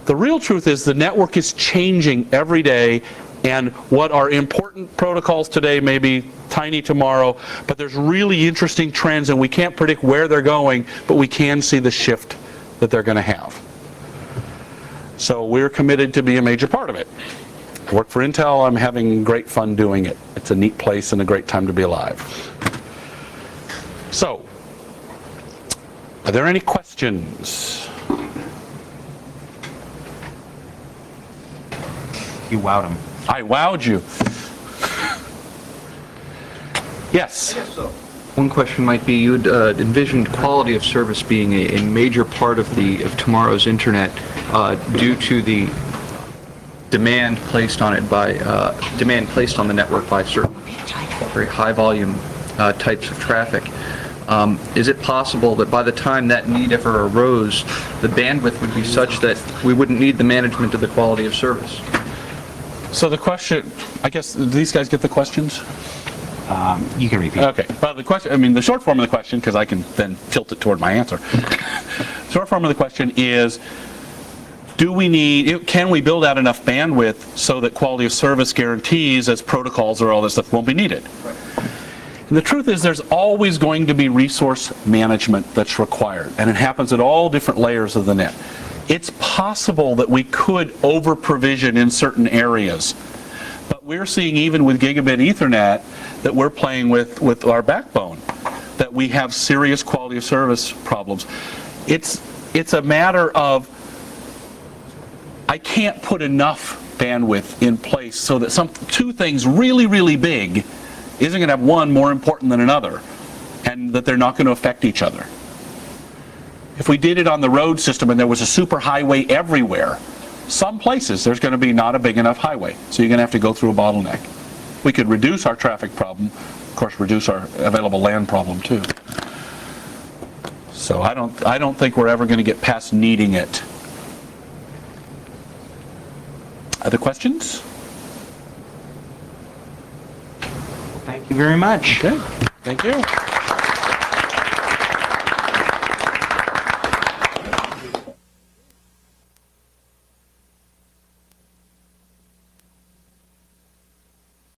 The real truth is the network is changing every day, And what are important protocols today may be tiny tomorrow, but there's really interesting trends, and we can't predict where they're going, but we can see the shift that they're going to have. So we're committed to be a major part of it. I work for Intel. I'm having great fun doing it. It's a neat place and a great time to be alive. So, are there any questions? You wowed him. I wowed you. Yes. I guess so. One question might be, you'd envisioned quality of service being a major part of tomorrow's internet due to the demand placed on it by demand placed on the network by certain very high volume types of traffic. Is it possible that by the time that need ever arose, the bandwidth would be such that we wouldn't need the management of the quality of service? So the question, I guess, do these guys get the questions? You can repeat. Okay. Well, the question, I mean, the short form of the question, because I can then tilt it toward my answer. Short form of the question is, can we build out enough bandwidth so that quality of service guarantees as protocols or all this stuff won't be needed? Right. And the truth is there's always going to be resource management that's required, and it happens at all different layers of the net. It's possible that we could over-provision in certain areas, but we're seeing even with gigabit Ethernet that we're playing with our backbone, that we have serious quality of service problems. It's a matter of, I can't put enough bandwidth in place so that two things really, really big isn't going to have one more important than another, and that they're not going to affect each other. If we did it on the road system and there was a super highway everywhere, some places there's going to be not a big enough highway, so you're going to have to go through a bottleneck. We could reduce our traffic problem, of course reduce our available land problem too. So I don't think we're ever going to get past needing it. Other questions? Thank you very much. Okay, thank you.